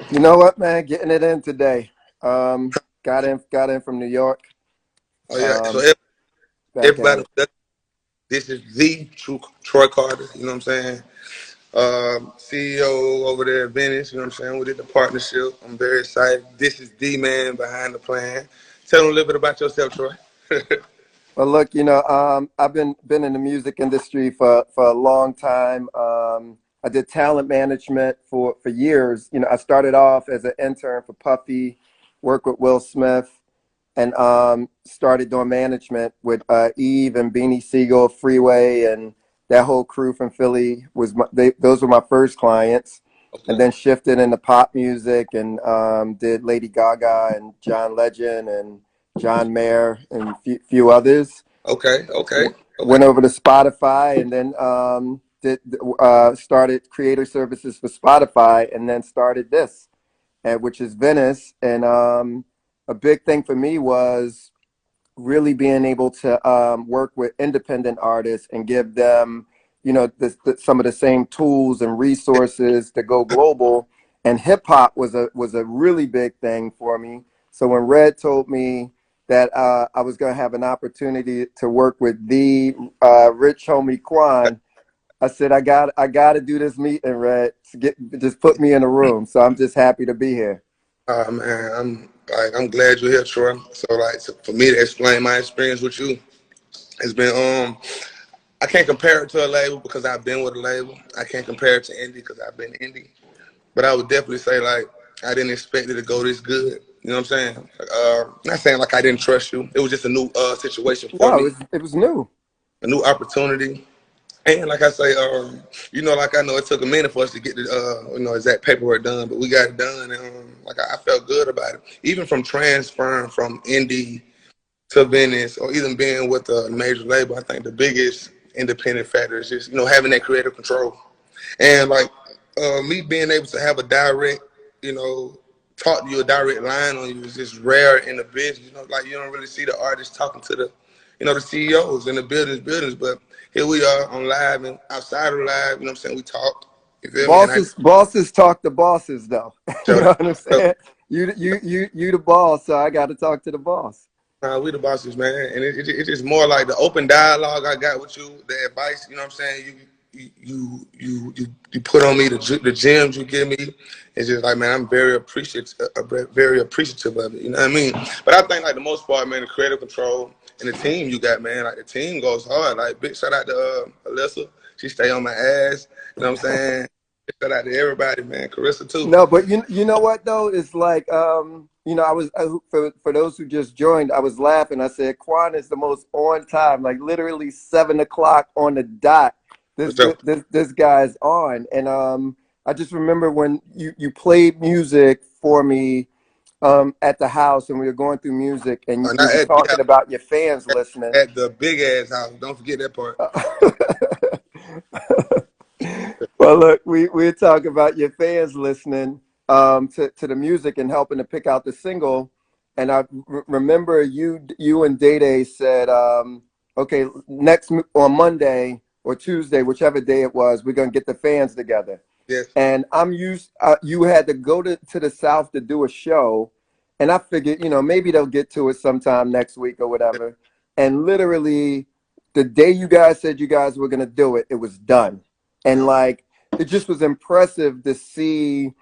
You know what, man? Getting it in today. Got in from New York. Oh yeah. So Um, Back at everybody, it. this is the true Troy Carter. You know what I'm saying? CEO over there at Venice. You know what I'm saying? We did the partnership. I'm very excited. This is the man behind the plan. Tell them a little bit about yourself, Troy. Well, look, I've been in the music industry for a long time. I did talent management for years. I started off as an intern for Puffy, worked with Will Smith, and started doing management with Eve and Beanie Siegel, Freeway, and that whole crew from Philly. Those were my first clients, and Okay. then shifted into pop music and did Lady Gaga and John Legend and John Mayer and a few others. Okay. Okay. Okay. Went over to Spotify and then started creator services for Spotify, and then started this, which is Venice. And a big thing for me was really being able to work with independent artists and give them, some of the same tools and resources to go global. And hip hop was a really big thing for me. So when Red told me that I was going to have an opportunity to work with the Rich Homie Quan, I said I got to do this meeting, Red. Just put me in a room. So I'm just happy to be here. Man, I'm glad you're here, Troy. So for me to explain my experience with you, it's been I can't compare it to a label because I've been with a label. I can't compare it to indie because I've been indie. But I would definitely say like I didn't expect it to go this good. You know what I'm saying? Not saying like I didn't trust you. It was just a new situation for No, me, it was new. a new opportunity. And like I say, like I know it took a minute for us to get the exact paperwork done, but we got it done, and like I felt good about it. Even from transferring from indie to Venice, or even being with a major label, I think the biggest independent factor is just having that creative control, and like me being able to have a direct, you know, talk to you a direct line on you is just rare in the business. Like you don't really see the artists talking to the CEOs and the buildings, but here we are on live and outside of live. You know what I'm saying? We talk. You feel me? And I Bosses talk to bosses, though. You showed know what I'm up. saying? You the boss, so I got to talk to the boss. We the bosses, man, and it's just more like the open dialogue I got with you, the advice. You know what I'm saying? You put on me the gems you give me. It's just like, man, I'm very appreciative of it. You know what I mean? But I think like the most part, man, the creative control and the team you got, man. Like the team goes hard. Like big shout out to Alyssa. She stay on my ass. You know what I'm saying? Shout out to everybody, man. Carissa too. No, but you know what though? It's like for those who just joined, I was laughing. I said Quan is the most on time, like literally 7 o'clock on the dot. For This sure. this guy's on, and I just remember when you played music for me at the house, and we were going through music, and we Not were at the talking about your fans listening. at the big ass house. Don't forget that part. Well, look, we're talking about your fans listening to the music and helping to pick out the single. And remember you and Day Day said, okay, on Monday or Tuesday, whichever day it was, we're gonna get the fans together. Yes. And you had to go to the South to do a show, and I figured, maybe they'll get to it sometime next week or whatever. And literally, the day you guys said you guys were gonna do it, it was done. And like, it just was impressive to see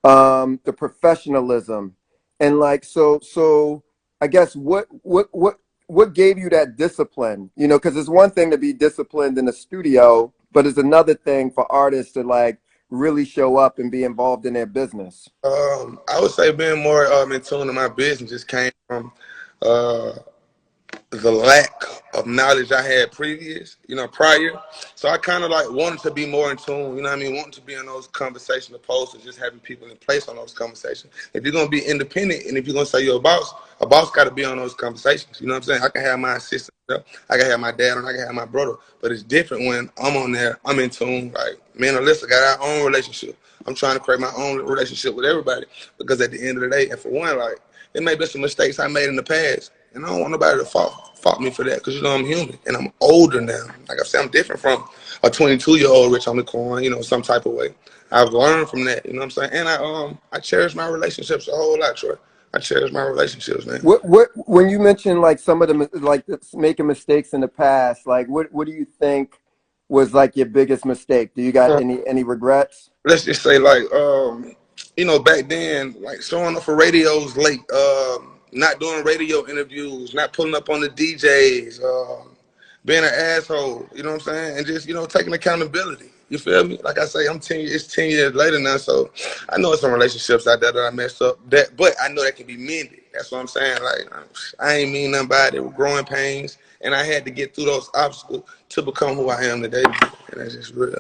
the professionalism. And like, so I guess what gave you that discipline? Because it's one thing to be disciplined in the studio, but it's another thing for artists to like really show up and be involved in their business. I would say being more in tune to my business just came from uh, the lack of knowledge I had prior. So I kind of like wanted to be more in tune, you know what I mean? Wanting to be in those conversations opposed to just having people in place on those conversations. If you're going to be independent and if you're going to say you're a boss got to be on those conversations. You know what I'm saying? I can have my assistant, I can have my dad, and I can have my brother, but it's different when I'm on there, I'm in tune. Like me and Alyssa got our own relationship. I'm trying to create my own relationship with everybody because at the end of the day, and for one, like, there may be some mistakes I made in the past, and I don't want nobody to fault me for that because I'm human and I'm older now. Like I said, I'm different from a 22-year-old Rich Homie Quan, some type of way. I've learned from that. You know what I'm saying? And I cherish my relationships a whole lot, Troy. I cherish my relationships, man. What when you mentioned like some of the like making mistakes in the past, like what do you think was like your biggest mistake? Do you got any regrets? Let's just say like back then, like showing up for radios late, not doing radio interviews, not pulling up on the DJs, being an asshole, you know what I'm saying? And just, taking accountability. You feel me? Like I say, it's 10 years later now, so I know it's some relationships out there that I messed up, but I know that can be mended. That's what I'm saying. Like, I ain't mean nothing by it. They were growing pains, and I had to get through those obstacles to become who I am today. And that's just real.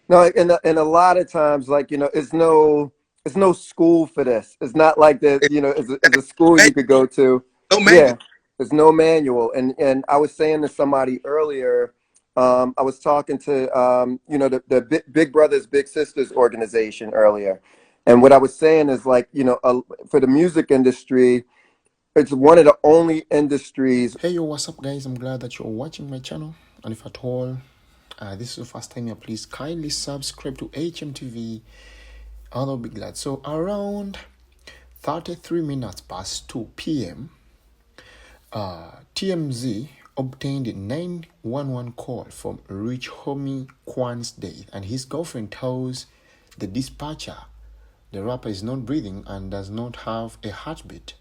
No, and a lot of times, like it's no school for this. It's not like that. It's a school you could go to. No manual. Yeah, there's no manual. And I was saying to somebody earlier, I was talking to the Big Brothers Big Sisters organization earlier, and what I was saying is like for the music industry, it's one of the only industries. Hey yo, what's up guys? I'm glad that you're watching my channel, and if at all this is the first time here, please kindly subscribe to HMTV. I'll be glad. So around 33 minutes past 2 p.m. TMZ obtained a 911 call from Rich Homie Quan's death, and his girlfriend tells the dispatcher the rapper is not breathing and does not have a heartbeat.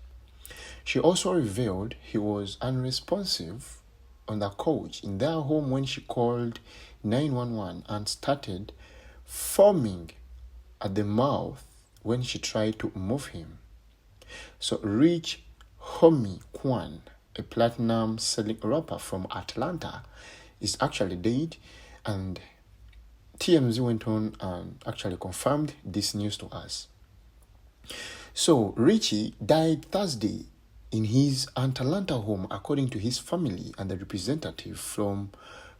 She also revealed he was unresponsive on the couch in their home when she called 911 and started foaming at the mouth when she tried to move him. So Rich Homie Quan, a platinum selling rapper from Atlanta, is actually dead, and TMZ went on and actually confirmed this news to us. So Richie died Thursday in his Atlanta home, according to his family and the representative from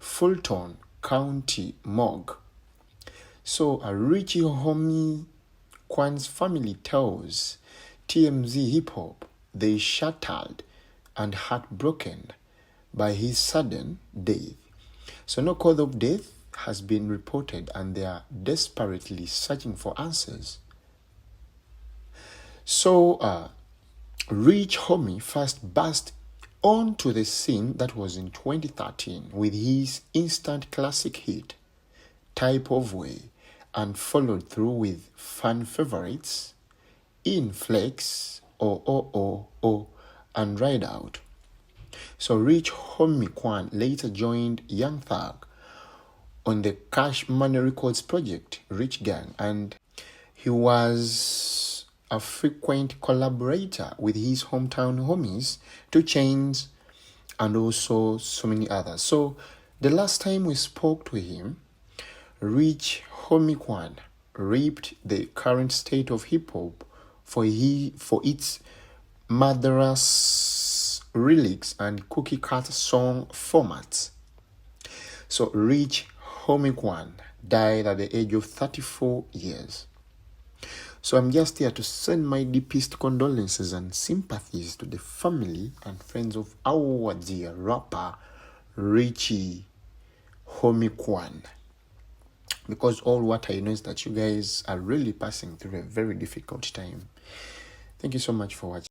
Fulton County morgue. So Richie Homie Quan's family tells TMZ Hip Hop they shattered and heartbroken by his sudden death. So no cause of death has been reported, and they are desperately searching for answers. So Rich Homie first burst onto the scene that was in 2013 with his instant classic hit Type of Way, and followed through with fan favorites In Flex, Oh, and Ride Out. So Rich Homie Quan later joined Young Thug on the Cash Money Records project Rich Gang, and he was a frequent collaborator with his hometown homies 2 Chainz and also so many others. So the last time we spoke to him, Rich Homie Quan ripped the current state of hip hop for its murderous lyrics and cookie cutter song formats. So Rich Homie Quan died at the age of 34 years. So I'm just here to send my deepest condolences and sympathies to the family and friends of our dear rapper Richie Homie Quan, because all what I know is that you guys are really passing through a very difficult time. Thank you so much for watching.